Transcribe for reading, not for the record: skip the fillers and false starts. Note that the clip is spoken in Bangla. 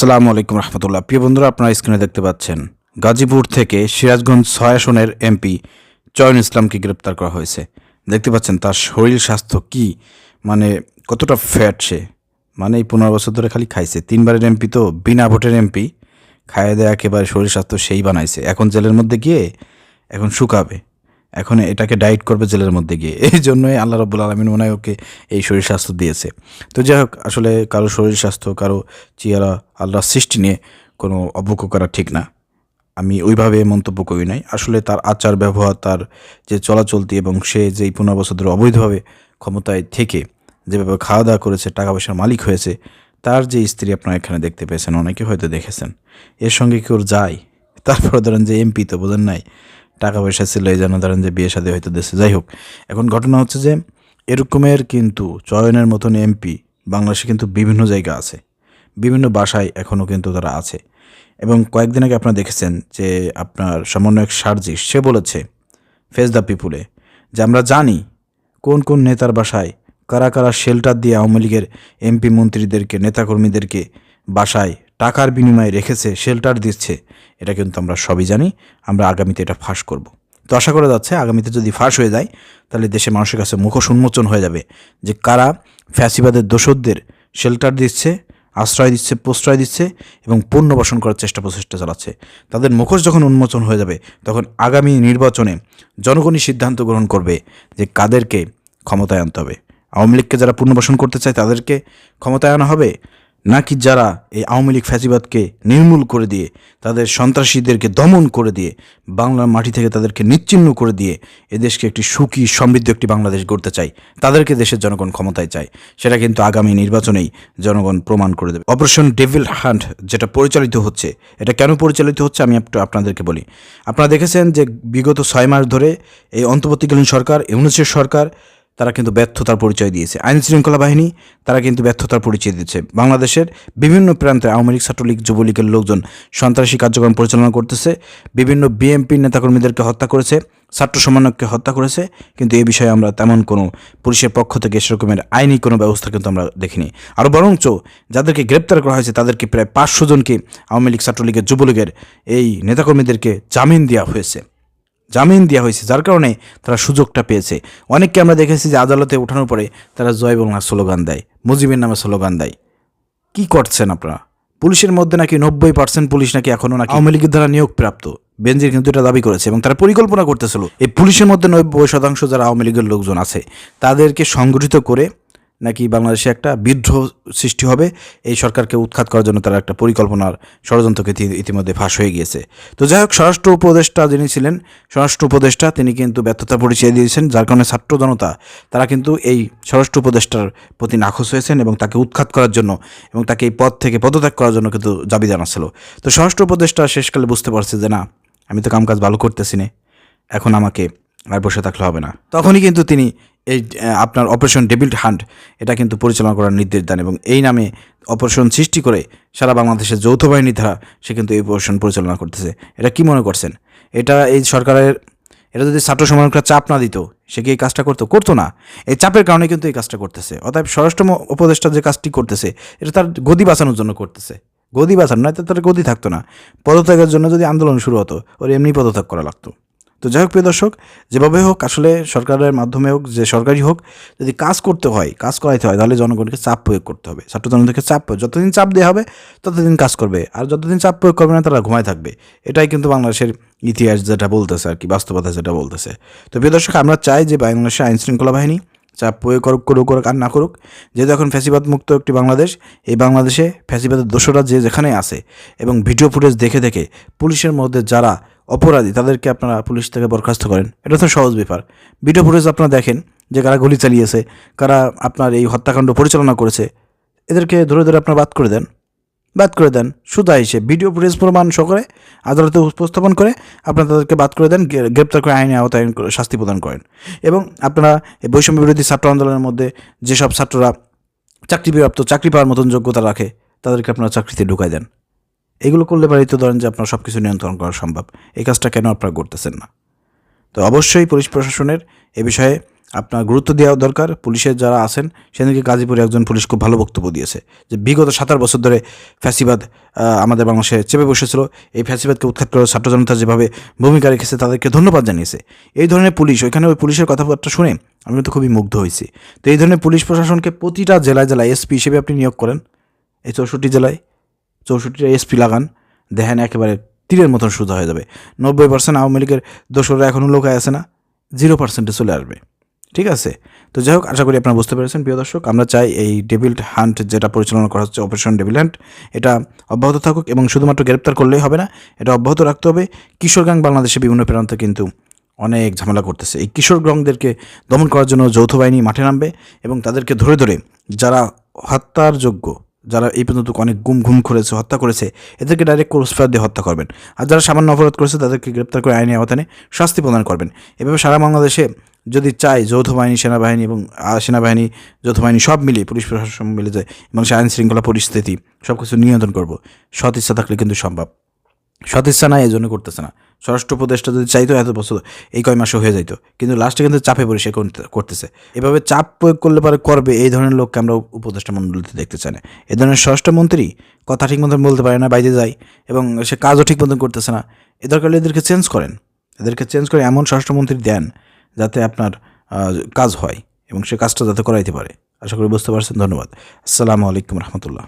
আসসালামু আলাইকুম রহমতুল্লাহ। প্রিয় বন্ধুরা, আপনারা স্ক্রিনে দেখতে পাচ্ছেন গাজীপুর থেকে সিরাজগঞ্জ ৬ আসনের এমপি চয়ন ইসলামকে গ্রেপ্তার করা হয়েছে। দেখতে পাচ্ছেন তার শরীর স্বাস্থ্য কি, মানে কতটা ফ্যাট সে, মানে এই 15 বছর ধরে খালি খাইছে। 3বারের এমপি, তো বিনা ভোটের এমপি, খাইয়ে দেয় একেবারে শরীর স্বাস্থ্য সেই বানাইছে। এখন জেলের মধ্যে গিয়ে এখন শুকাবে, এখন এটাকে ডায়েট করবে জেলের মধ্যে গিয়ে। এই জন্যই আল্লাহ রাব্বুল আলামিন মনে হয় ওকে এই শরীর স্বাস্থ্য দিয়েছে। তো যাই হোক, আসলে কারো শরীর স্বাস্থ্য, কারো চেহারা, আল্লাহর সৃষ্টি নিয়ে কোনো অবজ্ঞা করা ঠিক না। আমি ওইভাবে মন্তব্য করি নাই। আসলে তার আচার ব্যবহার, তার যে চলাচলতি, এবং সে যে 15 বছর ধরে অবৈধভাবে ক্ষমতায় থেকে যেভাবে খাওয়া দাওয়া করেছে, টাকা পয়সার মালিক হয়েছে, তার যে স্ত্রী আপনারা এখানে দেখতে পেয়েছেন, অনেকে হয়তো দেখেছেন, এর সঙ্গে কেউ যায়। তারপরে ধরেন যে এমপি, তো বোঝেন নাই টাকা পয়সা ছিল, এই জন্য ধরেন যে বিয়ে শাদী হয়তো দেশে। যাই হোক, এখন ঘটনা হচ্ছে যে এরকমের কিন্তু চয়নের মতন এমপি বাংলাদেশে কিন্তু বিভিন্ন জায়গা আছে, বিভিন্ন বাসায় এখনও কিন্তু তারা আছে। এবং কয়েকদিন আগে আপনারা দেখেছেন যে আপনার সমন্বয়ক সার্জিস, সে বলেছে ফেস দ্য পিপুলে যে আমরা জানি কোন কোন নেতার বাসায় কারা কারা শেল্টার দিয়ে আওয়ামী লীগের এমপি মন্ত্রীদেরকে, নেতাকর্মীদেরকে বাসায় টাকার বিনিময়ে রেখেছে, শেল্টার দিচ্ছে। এটা কিন্তু আমরা সবই জানি। আমরা আগামীতে এটা ফাঁস করব। তো আশা করা যাচ্ছে আগামীতে যদি ফাঁস হয়ে যায়, তাহলে দেশের মানুষের কাছে মুখোশ উন্মোচন হয়ে যাবে যে কারা ফ্যাসিবাদের দোসরদের শেল্টার দিচ্ছে, আশ্রয় দিচ্ছে, প্রশ্রয় দিচ্ছে এবং পুনর্বাসন করার প্রচেষ্টা চালাচ্ছে। তাদের মুখোশ যখন উন্মোচন হয়ে যাবে, তখন আগামী নির্বাচনে জনগণই সিদ্ধান্ত গ্রহণ করবে যে কাদেরকে ক্ষমতায় আনতে হবে। আওয়ামী লীগকে যারা পুনর্বাসন করতে চায় তাদেরকে ক্ষমতায় আনা হবে, নাকি যারা এই আওয়ামী লীগ ফ্যাসিবাদকে নির্মূল করে দিয়ে, তাদের সন্ত্রাসীদেরকে দমন করে দিয়ে, বাংলার মাটি থেকে তাদেরকে নিশ্চিহ্ন করে দিয়ে এদেশকে একটি সুখী সমৃদ্ধ একটি বাংলাদেশ গড়তে চায়, তাদেরকে দেশের জনগণ ক্ষমতায় চায়। সেটা কিন্তু আগামী নির্বাচনেই জনগণ প্রমাণ করে দেবে। অপারেশন ডেভিল হান্ট যেটা পরিচালিত হচ্ছে, এটা কেন পরিচালিত হচ্ছে আমি একটু আপনাদেরকে বলি। আপনারা দেখেছেন যে বিগত 6 মাস ধরে এই অন্তর্বর্তীকালীন সরকার, ইউনূসের সরকার, তারা কিন্তু ব্যর্থতার পরিচয় দিয়েছে। আইন শৃঙ্খলা বাহিনী, তারা কিন্তু ব্যর্থতার পরিচয় দিচ্ছে। বাংলাদেশের বিভিন্ন প্রান্তে আওয়ামী লীগ, ছাত্রলীগ, যুবলীগের লোকজন সন্ত্রাসী কার্যক্রম পরিচালনা করতেছে, বিভিন্ন বিএনপি নেতাকর্মীদেরকে হত্যা করেছে, ছাত্র সমন্বয়ককে হত্যা করেছে। কিন্তু এই বিষয়ে আমরা তেমন কোনো পুলিশের পক্ষ থেকে সেরকমের আইনি কোনো ব্যবস্থা কিন্তু আমরা দেখিনি। আরও বরঞ্চ যাদেরকে গ্রেপ্তার করা হয়েছে তাদেরকে প্রায় 500 জনকে আওয়ামী লীগ, ছাত্রলীগের, যুবলীগের এই নেতাকর্মীদেরকে জামিন দেওয়া হয়েছে, যার কারণে তারা সুযোগটা পেয়েছে। অনেককে আমরা দেখেছি যে আদালতে ওঠানোর পরে তারা জয় বাংলা স্লোগান দেয়, মুজিবের নামে স্লোগান দেয়। কি করছেন আপনারা? পুলিশের মধ্যে নাকি 90% পুলিশ নাকি এখনও নাকি আওয়ামী লীগের দ্বারা নিয়োগপ্রাপ্ত। বেনজির কিন্তু এটা দাবি করেছে এবং তারা পরিকল্পনা করতেছিল এই পুলিশের মধ্যে 90% যারা আওয়ামী লীগের লোকজন আছে তাদেরকে সংগঠিত করে নাকি বাংলাদেশে একটা বিদ্রোহ সৃষ্টি হবে, এই সরকারকে উৎখাত করার জন্য তারা একটা পরিকল্পনার ষড়যন্ত্রকে ইতিমধ্যে ফাঁস হয়ে গিয়েছে। তো যাই হোক, স্বরাষ্ট্র উপদেষ্টা যিনি ছিলেন, স্বরাষ্ট্র উপদেষ্টা, তিনি কিন্তু ব্যর্থতা পরিচয় দিয়েছেন, যার কারণে ছাত্র জনতা তারা কিন্তু এই স্বরাষ্ট্র উপদেষ্টার প্রতি নাখোশ হয়েছেন এবং তাকে উৎখাত করার জন্য এবং তাকে এই পদ থেকে পদত্যাগ করার জন্য কিন্তু দাবি জানাচ্ছিল। তো স্বরাষ্ট্র উপদেষ্টা শেষকালে বুঝতে পারছে যে না, আমি তো কামকাজ ভালো করতেছি না, এখন আমাকে আর বসে থাকলে হবে না। তখনই কিন্তু তিনি এই আপনার অপারেশন ডেভিল হান্ট এটা কিন্তু পরিচালনা করার নির্দেশ দেন এবং এই নামে অপারেশন সৃষ্টি করে সারা বাংলাদেশের যৌথ বাহিনী দ্বারা সে কিন্তু এই অপারেশন পরিচালনা করতেছে। এটা কি মনে করছেন? এটা এই সরকারের, এটা যদি ছাত্র সমন্বয়করা চাপ না দিত, সে কি এই কাজটা করতো না? এই চাপের কারণে কিন্তু এই কাজটা করতেছে। অতএব স্বরাষ্ট্র উপদেষ্টা যে কাজটি করতেছে, এটা তার গদি বাঁচানোর জন্য করতেছে। গদি বাঁচানো নয় তো তার গদি থাকতো না। পদত্যাগের জন্য যদি আন্দোলন শুরু হতো, ওর এমনি পদত্যাগ করা লাগতো। তো যাই হোক প্রিয় দর্শক, যেভাবে হোক, আসলে সরকারের মাধ্যমে হোক, যে সরকারি হোক, যদি কাজ করতে হয়, কাজ করাইতে হয়, তাহলে জনগণকে চাপ প্রয়োগ করতে হবে। ছাত্র জনতাকে চাপ, যতদিন চাপ দেওয়া হবে ততদিন কাজ করবে, আর যতদিন চাপ প্রয়োগ করবে না তারা ঘুমায় থাকবে। এটাই কিন্তু বাংলাদেশের ইতিহাস যেটা বলতেছে আর কি, বাস্তবতা যেটা বলতেছে। তো প্রিয় দর্শক, আমরা চাই যে বাংলাদেশের আইন শৃঙ্খলা বাহিনী চাপ প্রয়োগ করুক আর না করুক, যেহেতু এখন ফ্যাসিবাদ মুক্ত একটি বাংলাদেশ, এই বাংলাদেশে ফ্যাসিবাদের দোষরা যে যেখানে আছে এবং ভিডিও ফুটেজ দেখে দেখে পুলিশের মধ্যে যারা অপরাধী তাদেরকে আপনারা পুলিশ থেকে বরখাস্ত করেন, এটা তো সহজ ব্যাপার। ভিডিও ফুটেজ আপনারা দেখেন যে কারা গুলি চালিয়েছে, কারা আপনার এই হত্যাকাণ্ড পরিচালনা করেছে, এদেরকে ধরে ধরে আপনারা বাদ করে দেন সুদা হিসেবে ভিডিও ফুটেজ প্রমাণ সহকারে আদালতে উপস্থাপন করে আপনারা তাদেরকে বাদ করে দেন, গ্রেপ্তার করে আইনে আওতায় শাস্তি প্রদান করেন। এবং আপনারা এই বৈষম্য বিরোধী ছাত্র আন্দোলনের মধ্যে যেসব ছাত্ররা চাকরি পাওয়ার মতন যোগ্যতা রাখে তাদেরকে আপনারা চাকরিতে ঢুকাই দেন। এগুলো করলে পারেই তো ধরেন যে আপনার সব কিছু নিয়ন্ত্রণ করা সম্ভব। এই কাজটা কেন আপনারা করতেছেন না? তো অবশ্যই পুলিশ প্রশাসনের এ বিষয়ে আপনার গুরুত্ব দেওয়া দরকার। পুলিশের যারা আছেন সেদিনকে গাজীপুরে একজন পুলিশ খুব ভালো বক্তব্য দিয়েছে যে বিগত 17 বছর ধরে ফ্যাসিবাদ আমাদের বাংলাদেশে চেপে বসেছিল। এই ফ্যাসিবাদকে উৎখাত করে ছাত্র জনতা যেভাবে ভূমিকা রেখেছে তাদেরকে ধন্যবাদ জানিয়েছে। এই ধরনের পুলিশ, ওইখানে ওই পুলিশের কথাবার্তা শুনে আমি কিন্তু খুবই মুগ্ধ হয়েছি। তো এই ধরনের পুলিশ প্রশাসনকে প্রতিটা জেলায় জেলায় এসপি হিসেবে আপনি নিয়োগ করেন। এই 64 জেলায় 64টা এসপি লাগান, দেখেন একেবারে তীরের মতন সোজা হয়ে যাবে। 90% আওয়ামী লীগের দোসররা এখনও লোকায় আছে না, 0%-এ চলে আসবে। ঠিক আছে? তো যাই হোক, আশা করি আপনারা বুঝতে পেরেছেন প্রিয় দর্শক। আমরা চাই এই ডেভিল হান্ট যেটা পরিচালনা করা হচ্ছে, অপারেশন ডেভিল হান্ট, এটা অব্যাহত থাকুক এবং শুধুমাত্র গ্রেপ্তার করলেই হবে না, এটা অব্যাহত রাখতে হবে। কিশোর গ্যাং বাংলাদেশে বিভিন্ন প্রান্তে কিন্তু অনেক ঝামেলা করতেছে। এই কিশোর গ্যাংদেরকে দমন করার জন্য যৌথ বাহিনী মাঠে নামবে এবং তাদেরকে ধরে ধরে যারা হত্যার যোগ্য, যারা এই পর্যন্ত অনেক গুম করেছে, হত্যা করেছে, এদেরকে ডাইরেক্ট ক্রসফায়ার দিয়ে হত্যা করবেন। আর যারা সামান্য অপরাধ করেছে তাদেরকে গ্রেপ্তার করে আইনি আওতায় শাস্তি প্রদান করবেন। এভাবে সারা বাংলাদেশে যদি চাই যৌথ বাহিনী, সেনাবাহিনী এবং সেনাবাহিনী, যৌথ বাহিনী সব মিলিয়ে, পুলিশ প্রশাসন মিলে যায় এবং সে আইন শৃঙ্খলা পরিস্থিতি সব কিছু নিয়ন্ত্রণ করবো, সৎ ইচ্ছা থাকলে কিন্তু সম্ভব। সৎ ইচ্ছা নাই, এই জন্য করতেছে না। স্বরাষ্ট্র উপদেষ্টা যদি চাইতো এত বছর এই কয় মাসে হয়ে যাইতো, কিন্তু লাস্টে কিন্তু চাপে পড়ে সে করতেছে। এভাবে চাপ প্রয়োগ করলে পরে করবে, এই ধরনের লোককে আমরা উপদেষ্টা মণ্ডলীতে দেখতে চাই না। এ ধরনের স্বরাষ্ট্রমন্ত্রী কথা ঠিক মতন বলতে পারে না, বাইরে যায় এবং সে কাজও ঠিক মতন করতেছে না। এ দরকার হলে এদেরকে চেঞ্জ করেন, এদেরকে চেঞ্জ করে এমন স্বরাষ্ট্রমন্ত্রী দেন যাতে আপনার কাজ হয় এবং সে কাজটা যাতে করাইতে পারে। আশা করি বুঝতে পারছেন। ধন্যবাদ। আসসালামু আলাইকুম রহমতুল্লাহ।